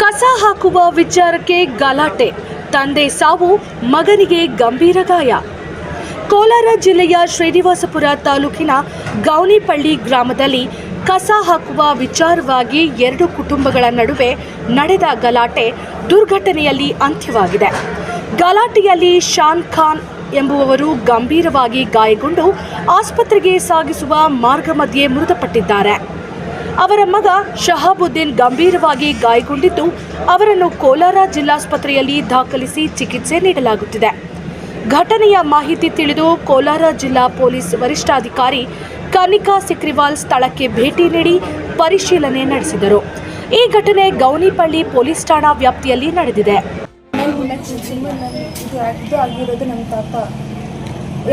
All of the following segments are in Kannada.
ಕಸ ಹಾಕುವ ವಿಚಾರಕ್ಕೆ ಗಲಾಟೆ, ತಂದೆ ಸಾವು, ಮಗನಿಗೆ ಗಂಭೀರ ಗಾಯ. ಕೋಲಾರ ಜಿಲ್ಲೆಯ ಶ್ರೀನಿವಾಸಪುರ ತಾಲೂಕಿನ ಗೌನಿಪಳ್ಳಿ ಗ್ರಾಮದಲ್ಲಿ ಕಸ ಹಾಕುವ ವಿಚಾರವಾಗಿ ಎರಡು ಕುಟುಂಬಗಳ ನಡುವೆ ನಡೆದ ಗಲಾಟೆ ದುರ್ಘಟನೆಯಲ್ಲಿ ಅಂತ್ಯವಾಗಿದೆ. ಗಲಾಟೆಯಲ್ಲಿ ಶಾನ್ ಖಾನ್ ಎಂಬುವವರು ಗಂಭೀರವಾಗಿ ಗಾಯಗೊಂಡು ಆಸ್ಪತ್ರೆಗೆ ಸಾಗಿಸುವ ಮಾರ್ಗ ಮಧ್ಯೆ ಮೃತಪಟ್ಟಿದ್ದಾರೆ. ಅವರ ಮಗ ಶಹಾಬುದ್ದೀನ್ ಗಂಭೀರವಾಗಿ ಗಾಯಗೊಂಡಿದ್ದು ಅವರನ್ನು ಕೋಲಾರ ಜಿಲ್ಲಾಸ್ಪತ್ರೆಯಲ್ಲಿ ದಾಖಲಿಸಿ ಚಿಕಿತ್ಸೆ ನೀಡಲಾಗುತ್ತಿದೆ. ಘಟನೆಯ ಮಾಹಿತಿ ತಿಳಿದು ಕೋಲಾರ ಜಿಲ್ಲಾ ಪೊಲೀಸ್ ವರಿಷ್ಠಾಧಿಕಾರಿ ಕನಿಕಾ ಸಿಕ್ರಿವಾಲ್ ಸ್ಥಳಕ್ಕೆ ಭೇಟಿ ನೀಡಿ ಪರಿಶೀಲನೆ ನಡೆಸಿದರು. ಈ ಘಟನೆ ಗೌನಿಪಳ್ಳಿ ಪೊಲೀಸ್ ಠಾಣಾ ವ್ಯಾಪ್ತಿಯಲ್ಲಿ ನಡೆದಿದೆ. ಇದು ಆಗಿರೋದು ನಮ್ಮ ತಾತ.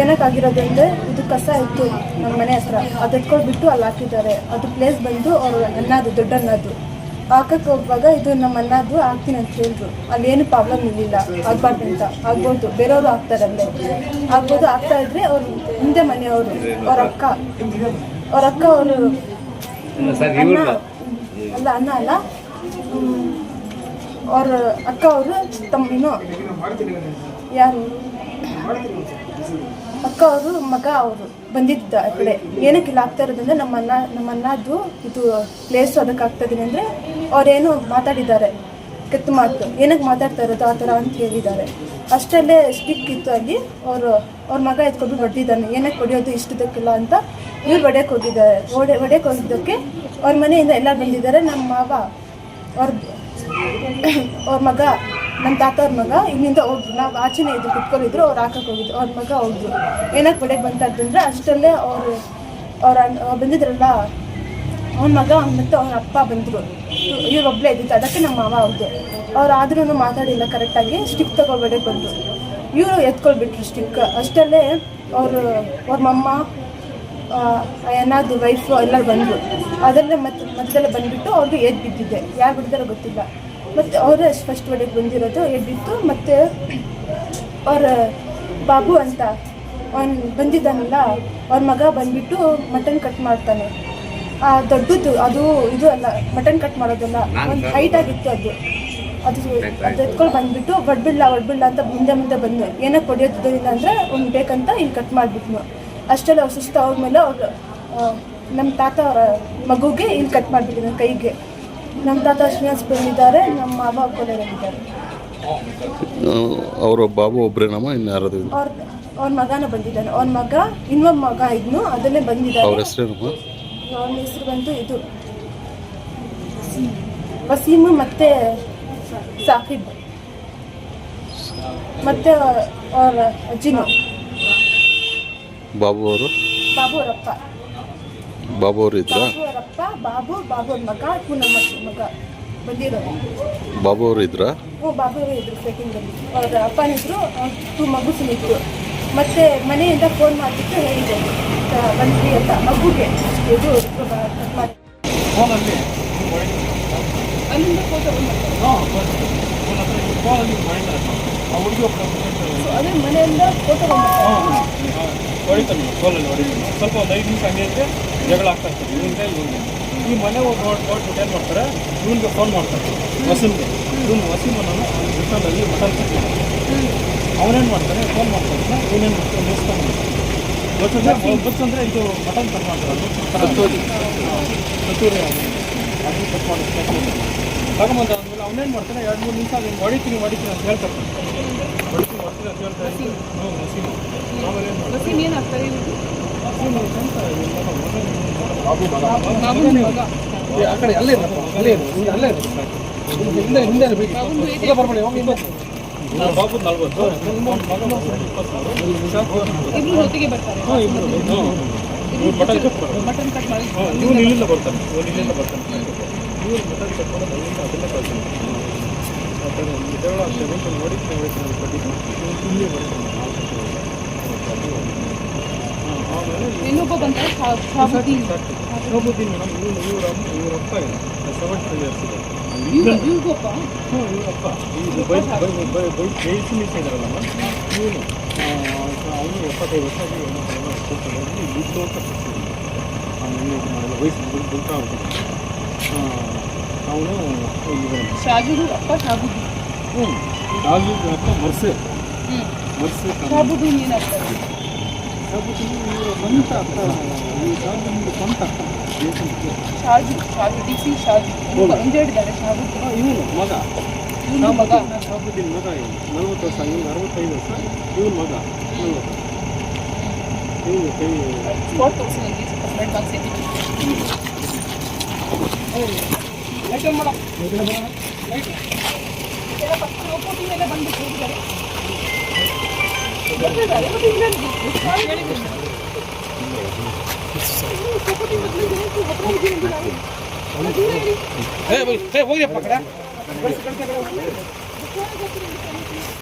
ಏನಕ್ಕಾಗಿರೋದಂದರೆ ಇದು ಕಸ ಇತ್ತು ನಮ್ಮ ಮನೆ ಹತ್ರ, ಅದು ಎತ್ಕೊಳ್ಬಿಟ್ಟು ಅಲ್ಲಿ ಹಾಕಿದ್ದಾರೆ. ಅದು ಪ್ಲೇಸ್ ಬಂದು ಅವರು ಅನ್ನೋದು ದೊಡ್ಡ ಅನ್ನೋದು ಹಾಕಕ್ಕೆ ಹೋಗುವಾಗ ಇದು ನಮ್ಮ ಅನ್ನೋದು ಹಾಕ್ತೀನಿ ಅಂತ ಹೇಳಿದ್ರು. ಅಲ್ಲಿ ಏನು ಪ್ರಾಬ್ಲಮ್ ಇರಲಿಲ್ಲ, ಆಗ್ಬಾರ್ದು ಅಂತ. ಆಗ್ಬೋದು, ಬೇರೆಯವರು ಹಾಕ್ತಾರೆ ಅಲ್ಲೇ ಆಗ್ಬೋದು. ಆಗ್ತಾ ಇದ್ರೆ ಅವ್ರು ಹಿಂದೆ ಮನೆಯವರು ಅವ್ರ ಅಕ್ಕ ಅವರು ಅನ್ನ ಅಲ್ಲ ಅವ್ರ ಅಕ್ಕ ಅವರು ತಮ್ಮನೂ ಯಾರು ಅಕ್ಕ ಅವರು ಮಗ ಅವರು ಬಂದಿದ್ದ ಆ ಕಡೆ. ಏನಕ್ಕಿಲ್ಲ ಆಗ್ತಾ ಇರೋದಂದ್ರೆ ನಮ್ಮ ಅನ್ನದ್ದು ಇದು ಪ್ಲೇಸು ಅದಕ್ಕೆ ಆಗ್ತಾಯಿದ್ದೀನಿ ಅಂದರೆ ಅವ್ರೇನು ಮಾತಾಡಿದ್ದಾರೆ, ಕೆತ್ತು ಮಾತು. ಏನಕ್ಕೆ ಮಾತಾಡ್ತಾ ಇರೋದು ಆ ಥರ ಅಂತ ಹೇಳಿದ್ದಾರೆ. ಅಷ್ಟರಲ್ಲೇ ಸ್ಟಿಕ್ ಇತ್ತು ಅಲ್ಲಿ. ಅವ್ರ ಮಗ ಎತ್ಕೊಂಡು ಹೊಡೆದಿದ್ದಾನೆ. ಏನಕ್ಕೆ ಹೊಡೆಯೋದು ಇಷ್ಟದಕ್ಕಿಲ್ಲ ಅಂತ ಇವ್ರು ಹೊಡೆಯಕ್ಕೆ ಹೋಗಿದ್ದಾರೆ. ಹೊಡೆಯಕ್ಕೆ ಹೋಗಿದ್ದಕ್ಕೆ ಅವ್ರ ಮನೆಯಿಂದ ಎಲ್ಲ ಬಂದಿದ್ದಾರೆ. ನಮ್ಮ ಮಾವ ಅವ್ರ ಮಗ, ನಮ್ಮ ತಾತ ಅವ್ರ ಮಗ ಇಲ್ಲಿಂದ ಹೋದ್ರು. ನಾವು ಆಚೆನೇ ಇದ್ರು, ಕುತ್ಕೊಂಡಿದ್ರು. ಅವ್ರು ಹಾಕಕ್ಕೆ ಹೋಗಿದ್ರು. ಅವ್ರ ಮಗ ಹೋದ್ರು. ಏನಕ್ಕೆ ಹೊಡೆಯಕ್ಕೆ ಬಂತಂದ್ರೆ ಅಷ್ಟರಲ್ಲೇ ಅವ್ರು ಬಂದಿದ್ರಲ್ಲ, ಅವ್ನ ಮಗ ಮತ್ತು ಅವ್ರ ಅಪ್ಪ ಬಂದರು. ಇವ್ರೊಬ್ಬಳೇ ಇದ್ದಿತ್ತು, ಅದಕ್ಕೆ ನಮ್ಮ ಮಾವ ಹೌದು. ಅವ್ರು ಆದ್ರೂ ಮಾತಾಡಿಲ್ಲ ಕರೆಕ್ಟಾಗಿ. ಸ್ಟಿಕ್ ತಗೊಳ್ಬೇಡಕ್ಕೆ ಬಂದರು. ಇವರು ಎತ್ಕೊಳ್ಬಿಟ್ರು ಸ್ಟಿಕ್. ಅಷ್ಟರಲ್ಲೇ ಅವ್ರ ಮಮ್ಮ ಏನಾದ್ರು ವೈಫು ಎಲ್ಲ ಬಂದರು. ಅದರಲ್ಲೇ ಮಧ್ಯದಲ್ಲೇ ಬಂದುಬಿಟ್ಟು ಅವ್ರಿಗೆ ಏಜ್ ಬಿದ್ದಿದ್ದೆ. ಯಾರು ಬಿಡ್ದಾರೋ ಗೊತ್ತಿಲ್ಲ. ಮತ್ತು ಅವರೇ ಫಸ್ಟ್ ಹೊಡೆಗೆ ಬಂದಿರೋದು. ಎದ್ದಿತ್ತು. ಮತ್ತು ಅವ್ರ ಬಾಬು ಅಂತ ಅವ್ನು ಬಂದಿದ್ದಾನಲ್ಲ, ಅವ್ರ ಮಗ ಬಂದುಬಿಟ್ಟು ಮಟನ್ ಕಟ್ ಮಾಡ್ತಾನೆ. ದೊಡ್ಡದು ಅದು ಇದು ಅಲ್ಲ, ಮಟನ್ ಕಟ್ ಮಾಡೋದಲ್ಲ, ಒಂದು ಹೈಟ್ ಆಗಿತ್ತು ಅದು ಎತ್ಕೊಂಡು ಬಂದುಬಿಟ್ಟು ಹೊಡ್ಬಿಡ್ಲ ಅಂತ ಮುಂದೆ ಬಂದು ಏನಕ್ಕೆ ಹೊಡೆಯೋದಿಲ್ಲ ಅಂದರೆ ಅವ್ನು ಬೇಕಂತ ಇಲ್ಲಿ ಕಟ್ ಮಾಡಿಬಿಟ್ನು. ಅಷ್ಟೆಲ್ಲ ಅವ್ರು ಸುಸ್ತು ಅವ್ರ ಮೇಲೆ ನಮ್ಮ ತಾತ ಅವರ ಮಗುಗೆ ಇಲ್ಲಿ ಕಟ್ ಮಾಡಿಬಿಟ್ಟಿದ್ದಾನೆ ಕೈಗೆ. ನಮ್ಮ ತಾತ ಶ್ರೀನಿವಾಸ ಬಂದಿದ್ದಾರೆ, ನಮ್ಮ ಮಾವ ಕೊಲೆಯಾಗಿದ್ದಾರೆ. ಅವರ ಬಾಬು ಒಬ್ಬರೇನಮ್ಮ, ಇನ್ಯಾರದು? ಅವ್ರ ಮಗನ ಬಂದಿದ್ದಾನೆ. ಅವ್ರ ಮಗ ಇನ್ನೊಬ್ಬ ಮಗ ಇದ್ನು, ಅದನ್ನೇ ಬಂದಿದ್ದಾರೆ. ಅವ್ರ ಹೆಸರೇನಮ್ಮ? ಅವನ ಹೆಸರು ಬಂದು ಇದು ವಸೀಮ್ ಮತ್ತು ಸಾಹಿಬ್ ಮತ್ತು ಅವ್ರ ಅಜ್ಜಿನು. ಬಾಬು ಅವರಪ್ಪ ಬಾಬು ಅವರು ಇದ್ರಾ? ಬಾಬು ಅವ್ರ ಮಗ, ನಮ್ಮ ಮಗ ಬಂದಿರೋದು. ಬಾಬು ಅವರು ಇದ್ರಾ? ಬಾಬು ಅವರು ಇದ್ರು ಸೆಕೆಂಡಲ್ಲಿ. ಅವ್ರ ಅಪ್ಪನ ಇದ್ರು, 2 ಮಗುಸಿನಿತ್ತು. ಮತ್ತು ಮನೆಯಿಂದ ಫೋನ್ ಮಾಡಿಬಿಟ್ಟು ಹೇಳಿದೆ ಬಂದ್ರಿ ಅಂತ ಮಗುಗೆ. ಇದು ಮಾಡಿ ಅಲ್ಲಿಂದ ಫೋಟೋ ಅದೇ ಮನೆಯಿಂದ ಫೋಟೋ ಹೊಡಿತಾನೆ ಫೋನಲ್ಲಿ ಹೊಡಿತಾನೆ. ಸ್ವಲ್ಪ ಒಂದು 5 ನಿಮಿಷ ಹಂಗೆ ಇದ್ದರೆ ಜಗಳ ಆಗ್ತಾ ಇರ್ತದೆ. ಇವನಿಗೆ ಈ ಮನೆ ನೋಡ್ಬಿಟ್ಟು ಏನು ಮಾಡ್ತಾರೆ, ಇವನಿಗೆ ಫೋನ್ ಮಾಡ್ತಾರೆ ವಸೀಮ್ಗೆ. ವಸೀಮನನ್ನು ರಿಟರ್ನಲ್ಲಿ ಮಟನ್ ಕಟ್ಟಿ ಅವನೇನು ಮಾಡ್ತಾನೆ, ಫೋನ್ ಮಾಡ್ತಾನೆ. ಇವನೇನು ಮಾಡ್ತಾನೆ, ಮುಗಿಸ್ತಾನೆ. ಬಸ್ಸಂದರೆ ಇದು ಮಟನ್ ಕಟ್ ಮಾಡ್ತಾರೆ. ಕತ್ತೂರಿ ಅದು ಕಟ್ ಮಾಡಿ ತಗೊಂಬಂದ ಆದಮೇಲೆ ಅವನೇನು ಮಾಡ್ತಾನೆ, 2-3 ನಿಮಿಷ ಅದನ್ನು ಹೊಡಿತೀನಿ ಅಂತ ಹೇಳ್ತಾರೆ. ಹೊಡಿತೀನಿ ಅಂತ ಹೇಳ್ತಾ ಇದ್ದೀನಿ. ಆಮೇಲೆ ಏನು ಮಾಡ್ತಾರೆ, ಆ ಕಡೆ ಅಲ್ಲೇ ಹಿಂದೆ ಬರ್ಬೇಡಿ. ಬಾಬು 40, ಮಟನ್ ಕಟ್ ಮಾಡಿ ಇವ್ರು ಇಲ್ಲಿಂದ ಬರ್ತಾನೆ. ಇವ್ರು ಮಟನ್ ಕಟ್ ಮಾಡೋದು ಅಲ್ಲಿಂದ ಅದನ್ನೇ ಕಳ್ತಾನೆ. ಆ ಥರ ಜಗಳ ಆಗ್ತದೆ. ಹೊಡಿತೀನಿ ಕಟ್ಟಿದ್ದು ಇಲ್ಲಿ ಬರ್ತಾನೆ. ಆಮೇಲೆ ಇನ್ನೊಬ್ಬ ಬಂದರೆ ಶಾಬುದ್ದೀನ್ ಮೇಡಮ್, ಇವರಪ್ಪ ಇಲ್ಲ, 70 years ಇದೆ. ಇವ್ರಪ್ಪ ಇದು ಬೈಕ್ ಬೇಯಿಸಿ ಇದ್ದಾರಲ್ಲ ಇವನು, ಅವನು 75 ವರ್ಷ ಆಗಿ ದುಡ್ಡು ಅಂತ ಕೊಡ್ತೀವಿ. ಅವನು ವಯಸ್ಸು ದುಡ್ಡು ಅವನು ಶಾಜುದು ಅಪ್ಪ ಶಾಬುದು. ಹ್ಞೂ ರಾಜು ಅಪ್ಪ ಮರ್ಸೆ ಮರ್ಸೆ ಶಾಬುದು ನೀನಪ್ಪ. ಸ್ವಂತ ಅಕ್ಕ ಈ ಶಾಬುದು ಸ್ವಂತ ಅಕ್ಕ ಶಾಜು DC ಶಾಜು ಒಂದು ಹೇಳಿದ್ದಾರೆ ಶಾಬುದು. ಇವನು ಮಗ ಇವನು ಮಗ. ಶಾಬುದ್ದೀನ್ ಮಗ ಇವನು 40 ವರ್ಷ, ಇವನು 65 ವರ್ಷ, ಇವನು ಮಗ 40. ಇವನು ಕೈ ಸ್ಪಾಟ್ ತೋರಿಸಿ ನನಗೆ ಬ್ಲಡ್ ಬಾಕ್ಸ್ ಐತಿ. ಲೈಟ್ ಆನ್ ಮಾಡು. ಲೈಟ್ ಎಲ್ಲ ಪಕ್ಕ ಹೋಗ್ಬಿಟ್ಟು ಮೇಲೆ ಬಂದ್ಬಿಟ್ಟು ಹೋಗಿದ್ದಾರೆ. ಬರ್ತಿದ್ದಾರೆ, ಮತ್ತೆ ಇಲ್ಲ ನನಗೆ. ಹೇಳಿದ್ದೀನಿ ನಾನು. ಸಪೋರ್ಟ್ ಇಂದ ಬಂದು ಹತ್ರ ಇದ್ದೀನಿ ನಾನು. ದೂರ ಇರಿ. ಹೋಗಿಯಪ್ಪ ಕಡೆ